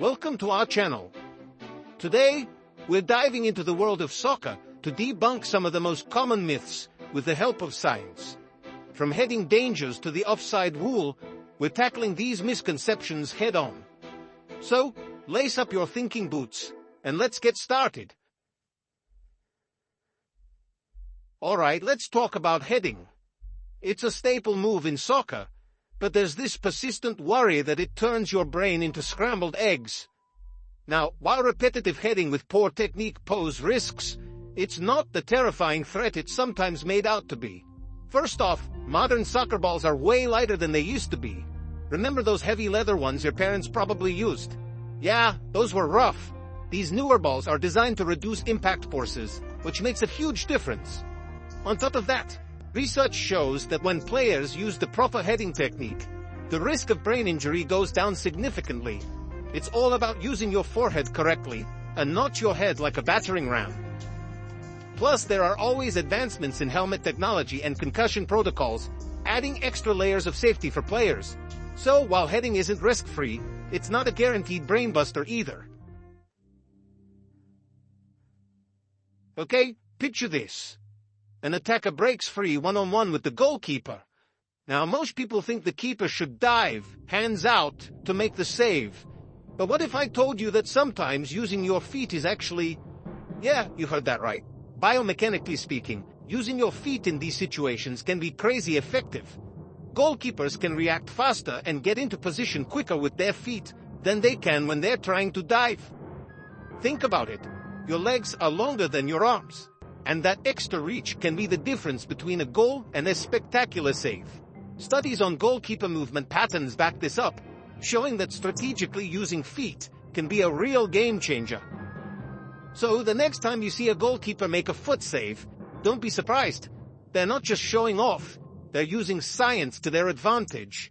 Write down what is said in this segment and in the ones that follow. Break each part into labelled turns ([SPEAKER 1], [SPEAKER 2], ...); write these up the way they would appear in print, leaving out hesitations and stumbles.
[SPEAKER 1] Welcome to our channel. Today, we're diving into the world of soccer to debunk some of the most common myths with the help of science. From heading dangers to the offside rule, we're tackling these misconceptions head-on. So, lace up your thinking boots, and let's get started. Alright, let's talk about heading. It's a staple move in soccer, but there's this persistent worry that it turns your brain into scrambled eggs. Now, while repetitive heading with poor technique poses risks, it's not the terrifying threat it's sometimes made out to be. First off, modern soccer balls are way lighter than they used to be. Remember those heavy leather ones your parents probably used? Yeah, those were rough. These newer balls are designed to reduce impact forces, which makes a huge difference. On top of that, research shows that when players use the proper heading technique, the risk of brain injury goes down significantly. It's all about using your forehead correctly, and not your head like a battering ram. Plus, there are always advancements in helmet technology and concussion protocols, adding extra layers of safety for players. So, while heading isn't risk-free, it's not a guaranteed brainbuster either. Okay, picture this. An attacker breaks free one-on-one with the goalkeeper. Now, most people think the keeper should dive, hands out, to make the save. But what if I told you that sometimes using your feet is actually... Yeah, you heard that right. Biomechanically speaking, using your feet in these situations can be crazy effective. Goalkeepers can react faster and get into position quicker with their feet than they can when they're trying to dive. Think about it. Your legs are longer than your arms. And that extra reach can be the difference between a goal and a spectacular save. Studies on goalkeeper movement patterns back this up, showing that strategically using feet can be a real game changer. So the next time you see a goalkeeper make a foot save, don't be surprised. They're not just showing off, they're using science to their advantage.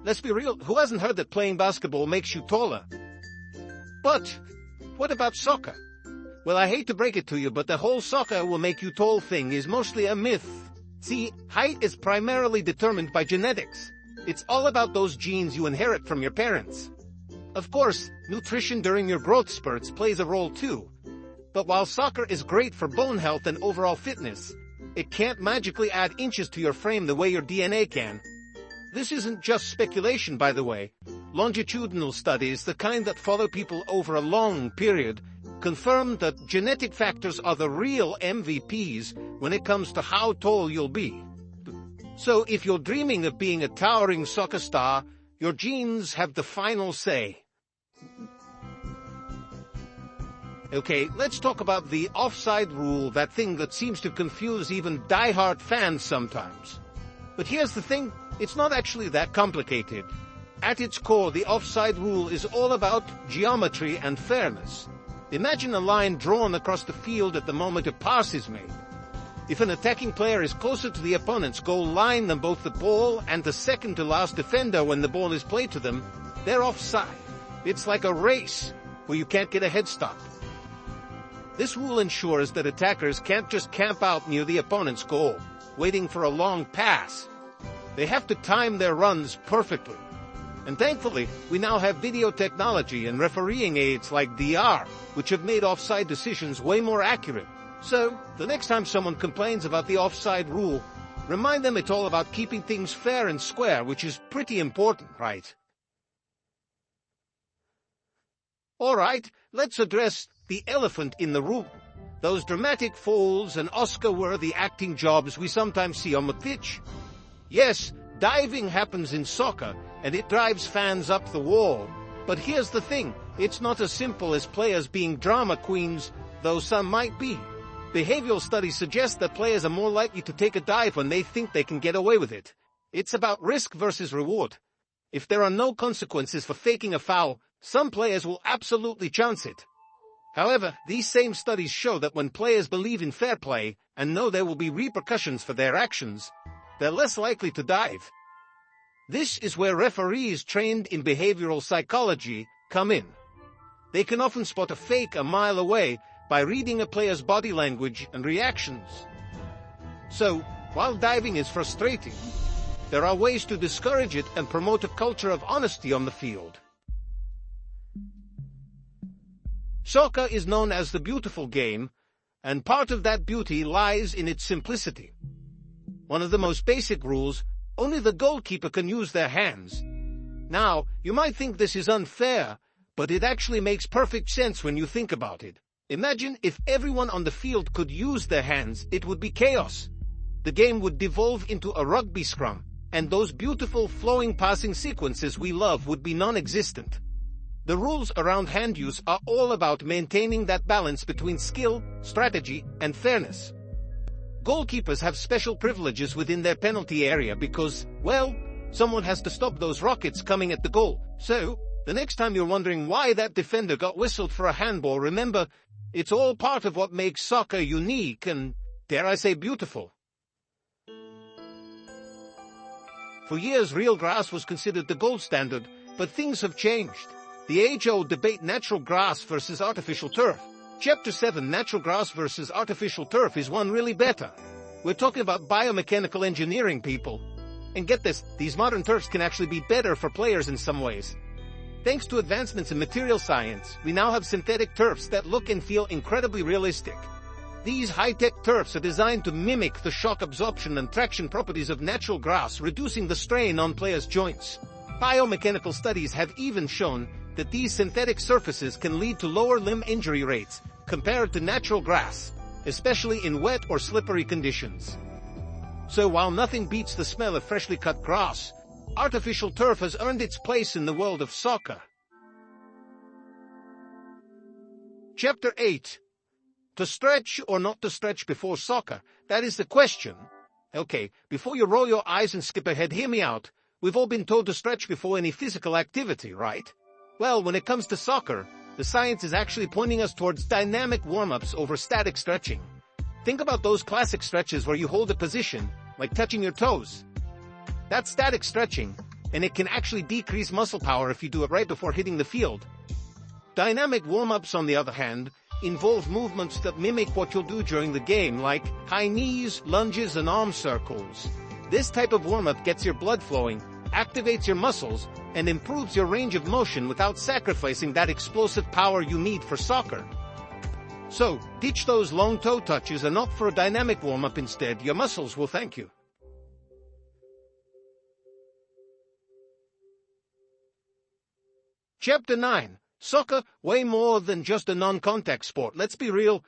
[SPEAKER 1] Let's be real, who hasn't heard that playing basketball makes you taller? But what about soccer? Well, I hate to break it to you, but the whole soccer will make you tall thing is mostly a myth. See, height is primarily determined by genetics. It's all about those genes you inherit from your parents. Of course, nutrition during your growth spurts plays a role too. But while soccer is great for bone health and overall fitness, it can't magically add inches to your frame the way your DNA can. This isn't just speculation, by the way. Longitudinal studies, the kind that follow people over a long period, confirm that genetic factors are the real MVPs when it comes to how tall you'll be. So if you're dreaming of being a towering soccer star, your genes have the final say. Okay, let's talk about the offside rule, that thing that seems to confuse even die-hard fans sometimes. But here's the thing, it's not actually that complicated. At its core, the offside rule is all about geometry and fairness. Imagine a line drawn across the field at the moment a pass is made. If an attacking player is closer to the opponent's goal line than both the ball and the second-to-last defender when the ball is played to them, they're offside. It's like a race, where you can't get a head start. This rule ensures that attackers can't just camp out near the opponent's goal, waiting for a long pass. They have to time their runs perfectly. And thankfully, we now have video technology and refereeing aids like DR, which have made offside decisions way more accurate. So, the next time someone complains about the offside rule, remind them it's all about keeping things fair and square, which is pretty important, right? Alright, let's address the elephant in the room. Those dramatic falls and Oscar-worthy acting jobs we sometimes see on the pitch. Yes, diving happens in soccer, and it drives fans up the wall. But here's the thing, it's not as simple as players being drama queens, though some might be. Behavioral studies suggest that players are more likely to take a dive when they think they can get away with it. It's about risk versus reward. If there are no consequences for faking a foul, some players will absolutely chance it. However, these same studies show that when players believe in fair play and know there will be repercussions for their actions, they're less likely to dive. This is where referees trained in behavioral psychology come in. They can often spot a fake a mile away by reading a player's body language and reactions. So, while diving is frustrating, there are ways to discourage it and promote a culture of honesty on the field. Soccer is known as the beautiful game, and part of that beauty lies in its simplicity. One of the most basic rules: only the goalkeeper can use their hands. Now, you might think this is unfair, but it actually makes perfect sense when you think about it. Imagine if everyone on the field could use their hands, it would be chaos. The game would devolve into a rugby scrum, and those beautiful flowing passing sequences we love would be non-existent. The rules around hand use are all about maintaining that balance between skill, strategy, and fairness. Goalkeepers have special privileges within their penalty area because, well, someone has to stop those rockets coming at the goal. So, the next time you're wondering why that defender got whistled for a handball, remember, it's all part of what makes soccer unique and, dare I say, beautiful. For years, real grass was considered the gold standard, but things have changed. The age-old debate: natural grass versus artificial turf. Chapter 7, Natural Grass versus Artificial Turf, is one really better. We're talking about biomechanical engineering, people. And get this, these modern turfs can actually be better for players in some ways. Thanks to advancements in material science, we now have synthetic turfs that look and feel incredibly realistic. These high-tech turfs are designed to mimic the shock absorption and traction properties of natural grass, reducing the strain on players' joints. Biomechanical studies have even shown that these synthetic surfaces can lead to lower limb injury rates compared to natural grass, especially in wet or slippery conditions. So while nothing beats the smell of freshly cut grass, artificial turf has earned its place in the world of soccer. Chapter 8. To stretch or not to stretch before soccer? That is the question. Okay, before you roll your eyes and skip ahead, hear me out. We've all been told to stretch before any physical activity, right? Well, when it comes to soccer, the science is actually pointing us towards dynamic warm-ups over static stretching. Think about those classic stretches where you hold a position, like touching your toes. That's static stretching, and it can actually decrease muscle power if you do it right before hitting the field. Dynamic warm-ups, on the other hand, involve movements that mimic what you'll do during the game, like high knees, lunges, and arm circles. This type of warm-up gets your blood flowing, activates your muscles, and improves your range of motion without sacrificing that explosive power you need for soccer. So, ditch those long toe touches and opt for a dynamic warm-up instead. Your muscles will thank you. Chapter 9. Soccer, way more than just a non-contact sport. Let's be real.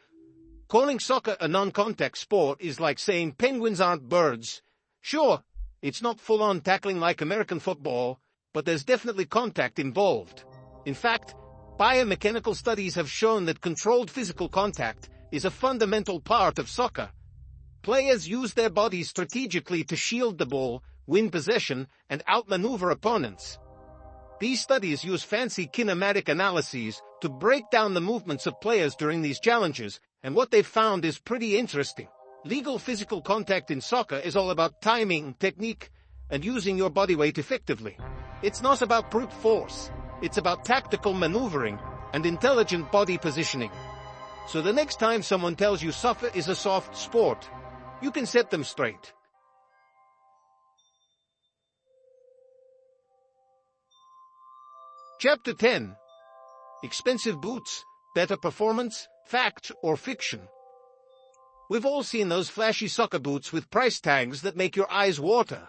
[SPEAKER 1] Calling soccer a non-contact sport is like saying penguins aren't birds. Sure, it's not full-on tackling like American football, but there's definitely contact involved. In fact, biomechanical studies have shown that controlled physical contact is a fundamental part of soccer. Players use their bodies strategically to shield the ball, win possession, and outmaneuver opponents. These studies use fancy kinematic analyses to break down the movements of players during these challenges, and what they've found is pretty interesting. Legal physical contact in soccer is all about timing, technique, and using your body weight effectively. It's not about brute force. It's about tactical maneuvering and intelligent body positioning. So the next time someone tells you soccer is a soft sport, you can set them straight. Chapter 10. Expensive boots, better performance, fact or fiction? We've all seen those flashy soccer boots with price tags that make your eyes water.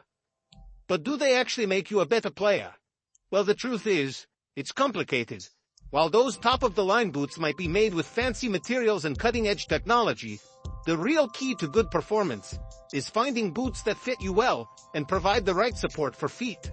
[SPEAKER 1] But do they actually make you a better player? Well, the truth is, it's complicated. While those top-of-the-line boots might be made with fancy materials and cutting-edge technology, the real key to good performance is finding boots that fit you well and provide the right support for feet.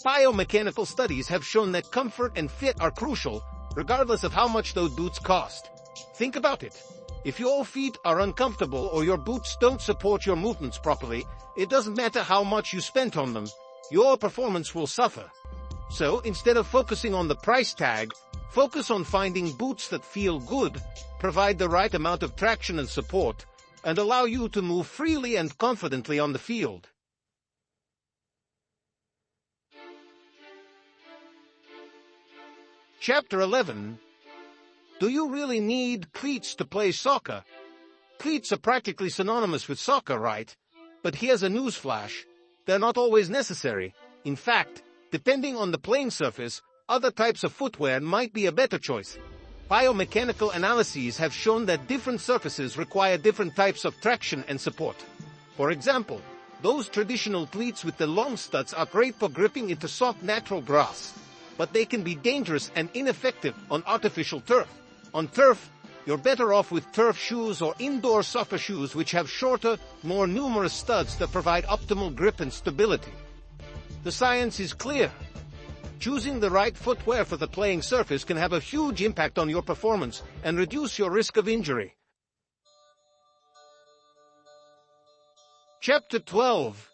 [SPEAKER 1] Biomechanical studies have shown that comfort and fit are crucial, regardless of how much those boots cost. Think about it. If your feet are uncomfortable or your boots don't support your movements properly, it doesn't matter how much you spent on them, your performance will suffer. So, instead of focusing on the price tag, focus on finding boots that feel good, provide the right amount of traction and support, and allow you to move freely and confidently on the field. Chapter 11. Do you really need cleats to play soccer? Cleats are practically synonymous with soccer, right? But here's a newsflash. they're not always necessary. In fact, depending on the playing surface, other types of footwear might be a better choice. Biomechanical analyses have shown that different surfaces require different types of traction and support. For example, those traditional cleats with the long studs are great for gripping into soft natural grass, but they can be dangerous and ineffective on artificial turf. On turf, you're better off with turf shoes or indoor soccer shoes which have shorter, more numerous studs that provide optimal grip and stability. The science is clear. Choosing the right footwear for the playing surface can have a huge impact on your performance and reduce your risk of injury. Chapter 12.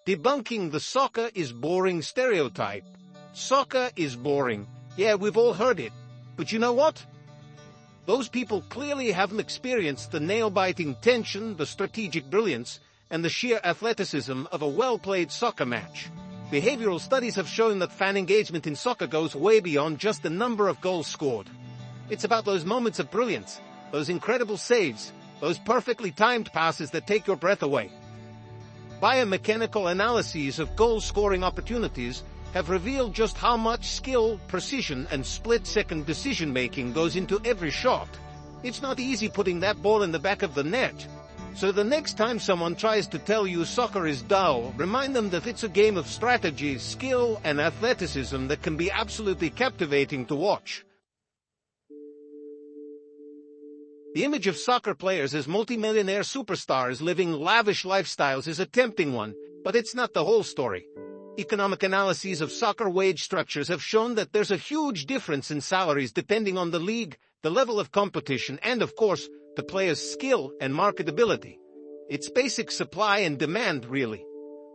[SPEAKER 1] Debunking the soccer is boring stereotype. Soccer is boring. Yeah, we've all heard it. But you know what? Those people clearly haven't experienced the nail-biting tension, the strategic brilliance, and the sheer athleticism of a well-played soccer match. Behavioral studies have shown that fan engagement in soccer goes way beyond just the number of goals scored. It's about those moments of brilliance, those incredible saves, those perfectly timed passes that take your breath away. Biomechanical analyses of goal-scoring opportunities have revealed just how much skill, precision, and split-second decision-making goes into every shot. It's not easy putting that ball in the back of the net. So the next time someone tries to tell you soccer is dull, remind them that it's a game of strategy, skill, and athleticism that can be absolutely captivating to watch. The image of soccer players as multimillionaire superstars living lavish lifestyles is a tempting one, but it's not the whole story. Economic analyses of soccer wage structures have shown that there's a huge difference in salaries depending on the league, the level of competition, and of course, the player's skill and marketability. It's basic supply and demand, really.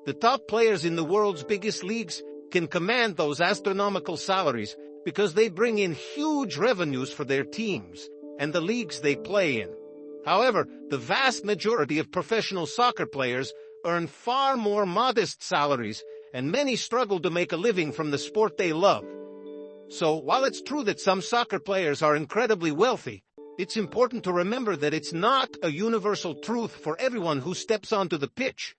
[SPEAKER 1] The top players in the world's biggest leagues can command those astronomical salaries because they bring in huge revenues for their teams and the leagues they play in. However, the vast majority of professional soccer players earn far more modest salaries, and many struggle to make a living from the sport they love. So, while it's true that some soccer players are incredibly wealthy, it's important to remember that it's not a universal truth for everyone who steps onto the pitch.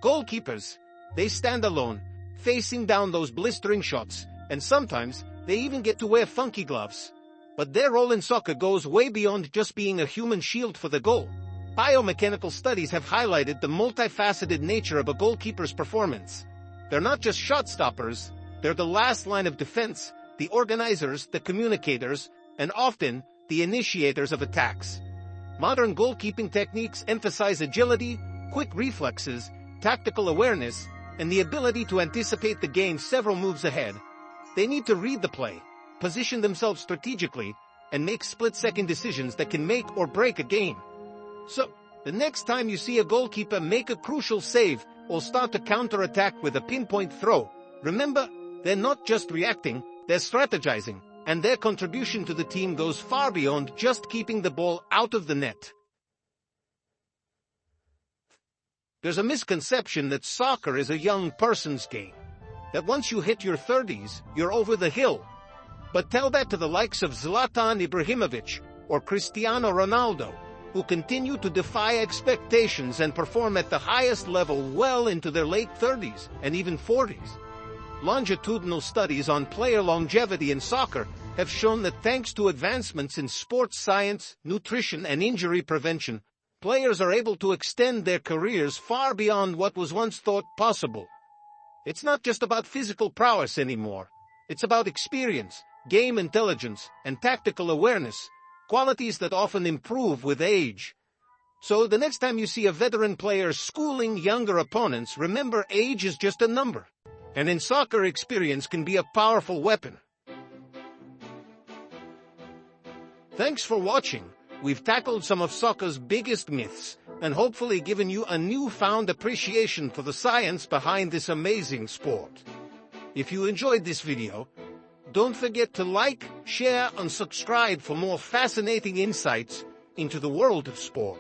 [SPEAKER 1] Goalkeepers, they stand alone, facing down those blistering shots, and sometimes they even get to wear funky gloves. But their role in soccer goes way beyond just being a human shield for the goal. Biomechanical studies have highlighted the multifaceted nature of a goalkeeper's performance. They're not just shot stoppers, they're the last line of defense, the organizers, the communicators, and often the initiators of attacks. Modern goalkeeping techniques emphasize agility, quick reflexes, tactical awareness, and the ability to anticipate the game several moves ahead. They need to read the play, position themselves strategically, and make split-second decisions that can make or break a game. So, the next time you see a goalkeeper make a crucial save or start to counter-attack with a pinpoint throw, remember, they're not just reacting, they're strategizing, and their contribution to the team goes far beyond just keeping the ball out of the net. There's a misconception that soccer is a young person's game, that once you hit your 30s, you're over the hill. But tell that to the likes of Zlatan Ibrahimovic or Cristiano Ronaldo, who continue to defy expectations and perform at the highest level well into their late 30s and even 40s. Longitudinal studies on player longevity in soccer have shown that thanks to advancements in sports science, nutrition, and injury prevention, players are able to extend their careers far beyond what was once thought possible. It's not just about physical prowess anymore. It's about experience, game intelligence, and tactical awareness, qualities that often improve with age. So the next time you see a veteran player schooling younger opponents, remember age is just a number. And in soccer, experience can be a powerful weapon. Thanks for watching. We've tackled some of soccer's biggest myths, and hopefully given you a newfound appreciation for the science behind this amazing sport. If you enjoyed this video, don't forget to like, share, and subscribe for more fascinating insights into the world of sport.